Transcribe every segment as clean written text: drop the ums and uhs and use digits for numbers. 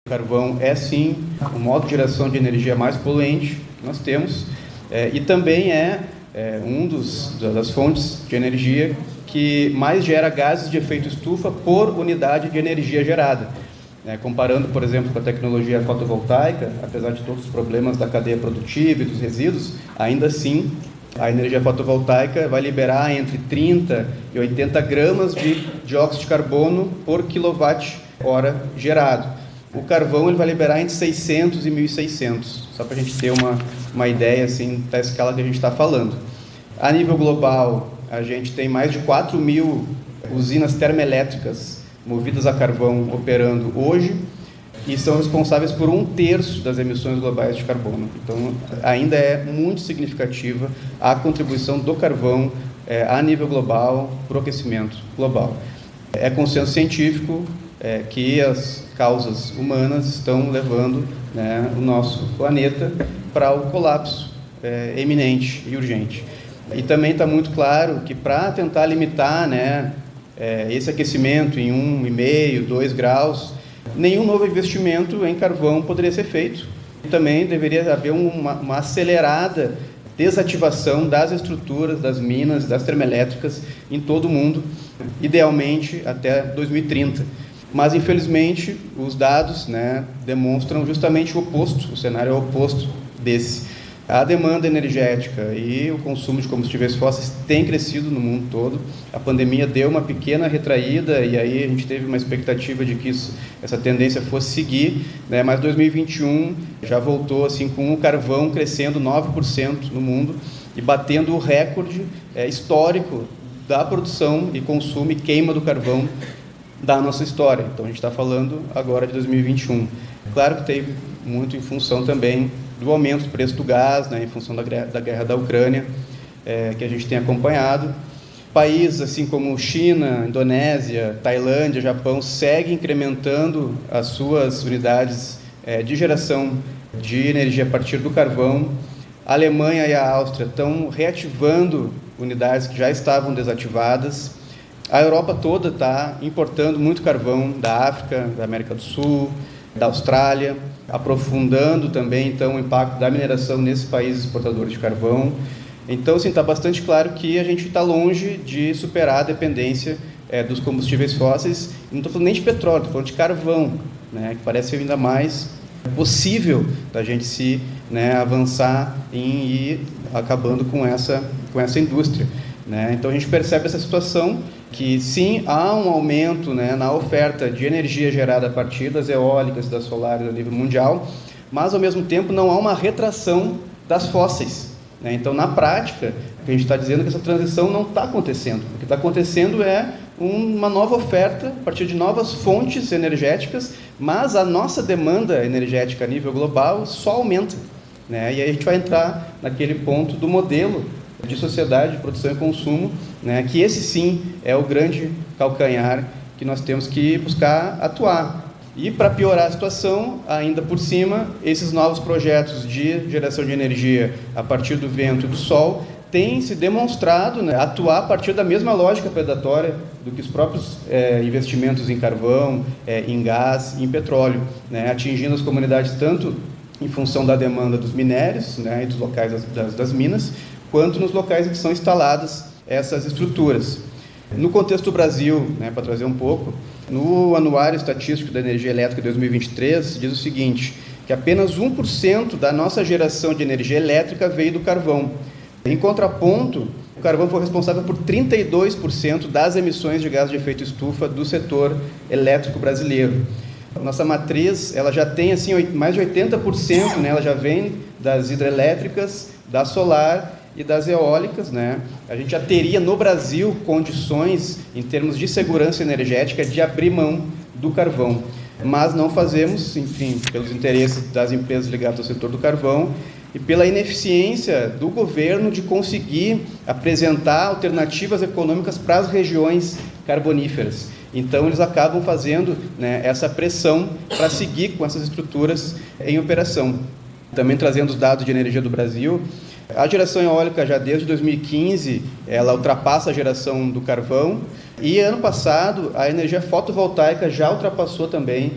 O carvão é sim o modo de geração de energia mais poluente que nós temos e também é das fontes de energia que mais gera gases de efeito estufa por unidade de energia gerada. Comparando, por exemplo, com a tecnologia fotovoltaica, apesar de todos os problemas da cadeia produtiva e dos resíduos, ainda assim a energia fotovoltaica vai liberar entre 30 e 80 gramas de dióxido de carbono por quilowatt-hora gerado. O carvão ele vai liberar entre 600 e 1.600, só para a gente ter uma ideia assim, da escala que a gente está falando. A nível global, a gente tem mais de 4.000 usinas termoelétricas movidas a carvão operando hoje e são responsáveis por 1/3 das emissões globais de carbono. Então, ainda é muito significativa a contribuição do carvão a nível global para o aquecimento global. É consenso científico que as causas humanas estão levando o nosso planeta para o colapso eminente e urgente. E também está muito claro que para tentar limitar esse aquecimento em 1,5, 2 graus, nenhum novo investimento em carvão poderia ser feito. E também deveria haver uma acelerada desativação das estruturas, das minas, das termoelétricas em todo o mundo, idealmente até 2030. Mas, infelizmente, os dados demonstram justamente o oposto, o cenário é o oposto desse. A demanda energética e o consumo de combustíveis fósseis tem crescido no mundo todo. A pandemia deu uma pequena retraída e aí a gente teve uma expectativa de que essa tendência fosse seguir, mas 2021 já voltou assim, com o carvão crescendo 9% no mundo e batendo o recorde histórico da produção e consumo e queima do carvão da nossa história. Então a gente está falando agora de 2021. Claro que teve muito em função também do aumento do preço do gás, em função da guerra da Ucrânia, que a gente tem acompanhado. Países assim como China, Indonésia, Tailândia, Japão, seguem incrementando as suas unidades de geração de energia a partir do carvão. A Alemanha e a Áustria estão reativando unidades que já estavam desativadas. A Europa toda está importando muito carvão da África, da América do Sul, da Austrália, aprofundando também então, o impacto da mineração nesses países exportadores de carvão. Então, assim, está bastante claro que a gente está longe de superar a dependência dos combustíveis fósseis. Não estou falando nem de petróleo, estou falando de carvão, que parece ainda mais possível da gente se avançar em ir acabando com essa indústria. Então, a gente percebe essa situação que, sim, há um aumento na oferta de energia gerada a partir das eólicas e das solares a nível mundial, mas, ao mesmo tempo, não há uma retração das fósseis. Então, na prática, o que a gente está dizendo é que essa transição não está acontecendo. O que está acontecendo é uma nova oferta a partir de novas fontes energéticas, mas a nossa demanda energética a nível global só aumenta. E aí a gente vai entrar naquele ponto do modelo de sociedade, de produção e consumo, que esse sim é o grande calcanhar que nós temos que buscar atuar. E para piorar a situação, ainda por cima, esses novos projetos de geração de energia a partir do vento e do sol têm se demonstrado atuar a partir da mesma lógica predatória do que os próprios investimentos em carvão, em gás e em petróleo, atingindo as comunidades tanto em função da demanda dos minérios e dos locais das minas, quanto nos locais em que são instaladas essas estruturas. No contexto do Brasil, para trazer um pouco, no Anuário Estatístico da Energia Elétrica de 2023, diz o seguinte, que apenas 1% da nossa geração de energia elétrica veio do carvão. Em contraponto, o carvão foi responsável por 32% das emissões de gás de efeito estufa do setor elétrico brasileiro. Nossa matriz ela já tem assim, mais de 80%, ela já vem das hidrelétricas, da solar e das eólicas. A gente já teria no Brasil condições, em termos de segurança energética, de abrir mão do carvão. Mas não fazemos, enfim, pelos interesses das empresas ligadas ao setor do carvão e pela ineficiência do governo de conseguir apresentar alternativas econômicas para as regiões carboníferas. Então, eles acabam fazendo essa pressão para seguir com essas estruturas em operação. Também trazendo os dados de energia do Brasil, A geração eólica, já desde 2015, ela ultrapassa a geração do carvão, e ano passado a energia fotovoltaica já ultrapassou também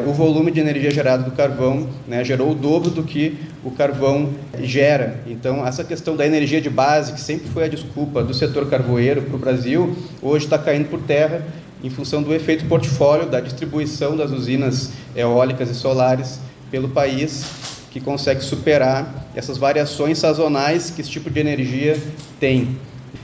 o volume de energia gerado do carvão, né, gerou o dobro do que o carvão gera. Então, essa questão da energia de base, que sempre foi a desculpa do setor carvoeiro para o Brasil, hoje está caindo por terra em função do efeito portfólio da distribuição das usinas eólicas e solares pelo país, que consegue superar essas variações sazonais que esse tipo de energia tem.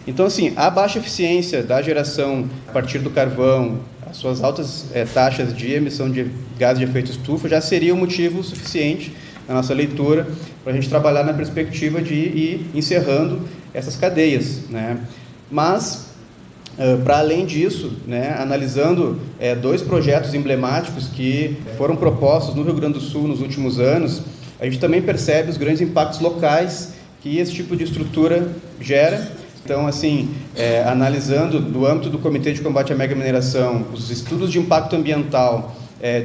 Então, assim, a baixa eficiência da geração a partir do carvão, as suas altas taxas de emissão de gás de efeito estufa, já seria um motivo suficiente, na nossa leitura, para a gente trabalhar na perspectiva de ir encerrando essas cadeias, né? Mas, para além disso, né, analisando dois projetos emblemáticos que foram propostos no Rio Grande do Sul nos últimos anos, a gente também percebe os grandes impactos locais que esse tipo de estrutura gera. Então, assim, analisando no âmbito do Comitê de Combate à Mega Mineração, os estudos de impacto ambiental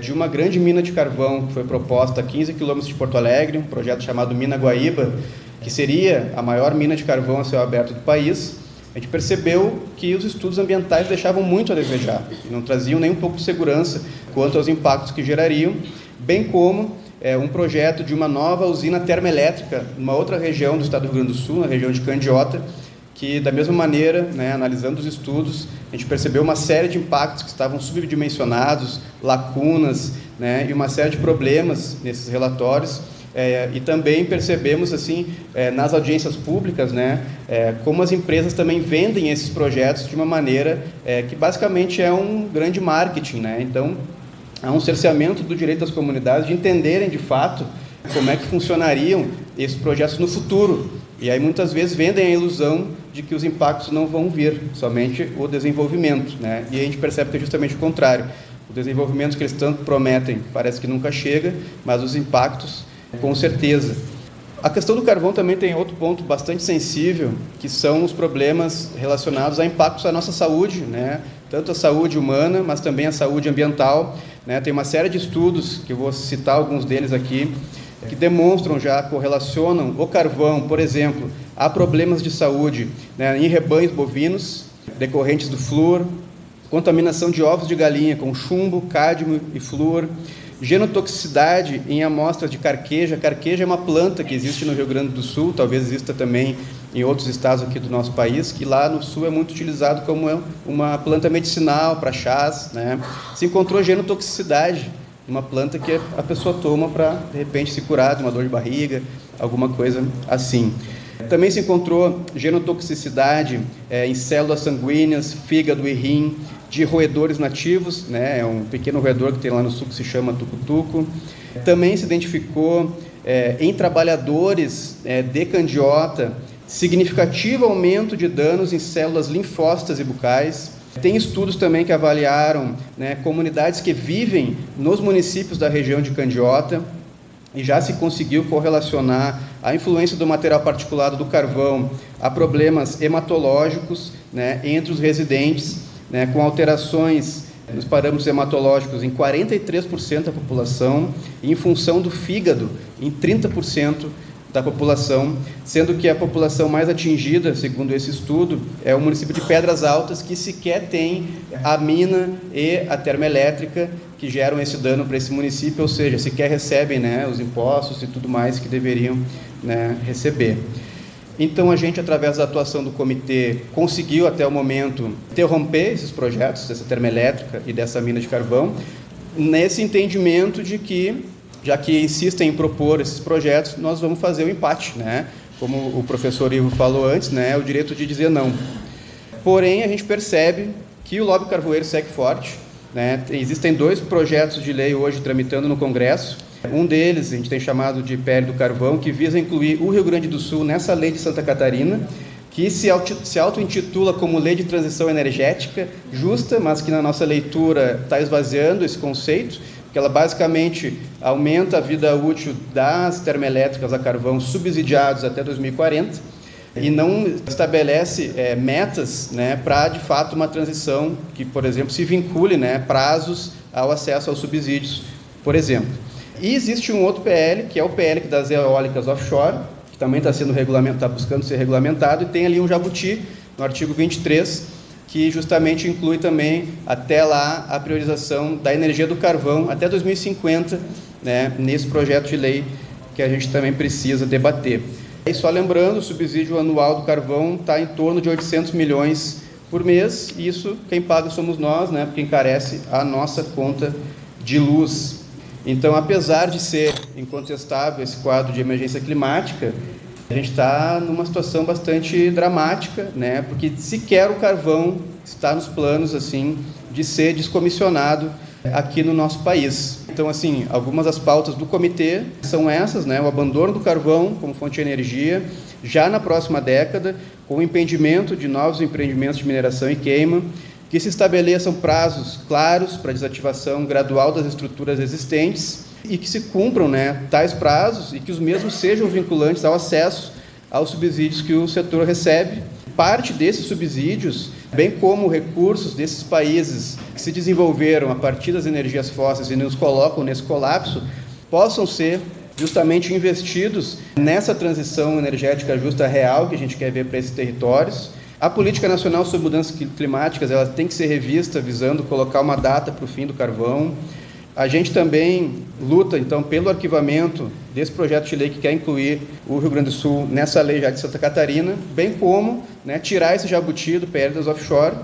de uma grande mina de carvão que foi proposta a 15 quilômetros de Porto Alegre, um projeto chamado Mina Guaíba, que seria a maior mina de carvão a céu aberto do país, a gente percebeu que os estudos ambientais deixavam muito a desejar e não traziam nem um pouco de segurança quanto aos impactos que gerariam, bem como um projeto de uma nova usina termoelétrica numa outra região do estado do Rio Grande do Sul, na região de Candiota, que, da mesma maneira, né, analisando os estudos, a gente percebeu uma série de impactos que estavam subdimensionados, lacunas, né, e uma série de problemas nesses relatórios. E também percebemos, assim, nas audiências públicas, né, como as empresas também vendem esses projetos de uma maneira que basicamente é um grande marketing, né? Então, há um cerceamento do direito das comunidades de entenderem de fato como é que funcionariam esses projetos no futuro. E aí muitas vezes vendem a ilusão de que os impactos não vão vir, somente o desenvolvimento, né? E a gente percebe que é justamente o contrário. O desenvolvimento que eles tanto prometem parece que nunca chega, mas os impactos, com certeza. A questão do carvão também tem outro ponto bastante sensível, que são os problemas relacionados a impactos à nossa saúde, né? Tanto a saúde humana, mas também a saúde ambiental, né? Tem uma série de estudos, que eu vou citar alguns deles aqui, que demonstram já, correlacionam o carvão, por exemplo, a problemas de saúde, né, em rebanhos bovinos, decorrentes do flúor, contaminação de ovos de galinha com chumbo, cádmio e flúor, genotoxicidade em amostras de carqueja. Carqueja é uma planta que existe no Rio Grande do Sul, talvez exista também em outros estados aqui do nosso país, que lá no sul é muito utilizado como uma planta medicinal para chás, né? Se encontrou genotoxicidade, uma planta que a pessoa toma para, de repente, se curar de uma dor de barriga, alguma coisa assim. Também se encontrou genotoxicidade em células sanguíneas, fígado e rim, de roedores nativos, né? É um pequeno roedor que tem lá no sul que se chama tucutuco. Também se identificou em trabalhadores de candiota significativo aumento de danos em células linfócitas e bucais. Tem estudos também que avaliaram, né, comunidades que vivem nos municípios da região de Candiota, e já se conseguiu correlacionar a influência do material particulado do carvão a problemas hematológicos, né, entre os residentes, né, com alterações nos parâmetros hematológicos em 43% da população, e em função do fígado em 30% da população, sendo que a população mais atingida, segundo esse estudo, é o município de Pedras Altas, que sequer tem a mina e a termoelétrica que geram esse dano para esse município, ou seja, sequer recebem, né, os impostos e tudo mais que deveriam, né, receber. Então, a gente, através da atuação do comitê, conseguiu, até o momento, interromper esses projetos, dessa termoelétrica e dessa mina de carvão, nesse entendimento de que, já que insistem em propor esses projetos, nós vamos fazer o empate, né? Como o professor Ivo falou antes, né? O direito de dizer não. Porém, a gente percebe que o lobby carvoeiro segue forte, né? Existem dois projetos de lei hoje tramitando no Congresso. Um deles, a gente tem chamado de PL do Carvão, que visa incluir o Rio Grande do Sul nessa lei de Santa Catarina, que se auto-intitula como Lei de Transição Energética Justa, mas que na nossa leitura está esvaziando esse conceito, que ela basicamente aumenta a vida útil das termoelétricas a carvão subsidiados até 2040 e não estabelece metas, né, para, de fato, uma transição que, por exemplo, se vincule, né, prazos ao acesso aos subsídios, por exemplo. E existe um outro PL, que é o PL das eólicas offshore, que também está sendo regulamentado, buscando ser regulamentado, e tem ali um jabuti, no artigo 23, que justamente inclui também, até lá, a priorização da energia do carvão até 2050, né, nesse projeto de lei que a gente também precisa debater. E só lembrando, o subsídio anual do carvão está em torno de 800 milhões por mês, e isso quem paga somos nós, né, porque encarece a nossa conta de luz. Então, apesar de ser incontestável esse quadro de emergência climática, a gente está numa situação bastante dramática, né, porque sequer o carvão está nos planos assim, de ser descomissionado aqui no nosso país. Então, assim, algumas das pautas do comitê são essas, né, o abandono do carvão como fonte de energia, já na próxima década, com o impedimento de novos empreendimentos de mineração e queima, que se estabeleçam prazos claros para a desativação gradual das estruturas existentes e que se cumpram, né, tais prazos e que os mesmos sejam vinculantes ao acesso aos subsídios que o setor recebe. Parte desses subsídios, bem como recursos desses países que se desenvolveram a partir das energias fósseis e nos colocam nesse colapso, possam ser justamente investidos nessa transição energética justa real que a gente quer ver para esses territórios. A Política Nacional sobre Mudanças Climáticas, ela tem que ser revista visando colocar uma data para o fim do carvão. A gente também luta, então, pelo arquivamento desse projeto de lei que quer incluir o Rio Grande do Sul nessa lei já de Santa Catarina, bem como, né, tirar esse jabuti do PL das offshore.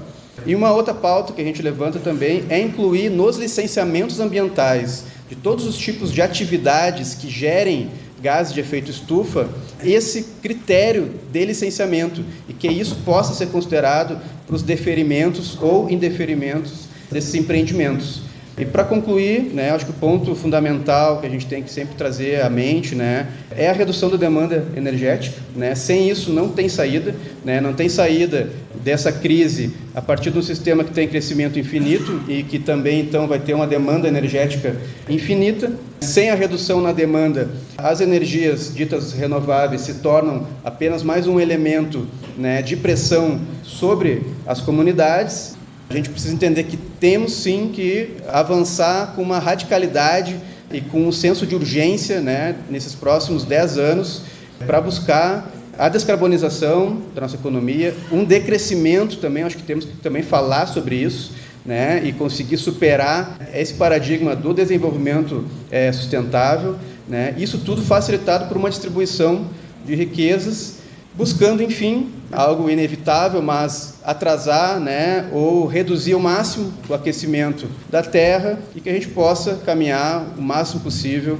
E uma outra pauta que a gente levanta também é incluir nos licenciamentos ambientais de todos os tipos de atividades que gerem gases de efeito estufa, esse critério de licenciamento, e que isso possa ser considerado para os deferimentos ou indeferimentos desses empreendimentos. E para concluir, né, acho que o ponto fundamental que a gente tem que sempre trazer à mente, né, é a redução da demanda energética, né? Sem isso não tem saída, né? Não tem saída dessa crise a partir de um sistema que tem crescimento infinito e que também então vai ter uma demanda energética infinita. Sem a redução na demanda, as energias ditas renováveis se tornam apenas mais um elemento, né, de pressão sobre as comunidades. A gente precisa entender que temos sim que avançar com uma radicalidade e com um senso de urgência, né, nesses próximos 10 anos, para buscar a descarbonização da nossa economia, um decrescimento também, acho que temos que também falar sobre isso, né, e conseguir superar esse paradigma do desenvolvimento sustentável, né, isso tudo facilitado por uma distribuição de riquezas, buscando, enfim, algo inevitável, mas atrasar, né, ou reduzir ao máximo o aquecimento da Terra e que a gente possa caminhar o máximo possível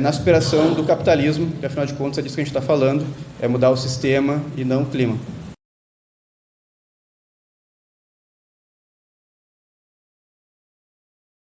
na superação do capitalismo, que afinal de contas é disso que a gente está falando, é mudar o sistema e não o clima.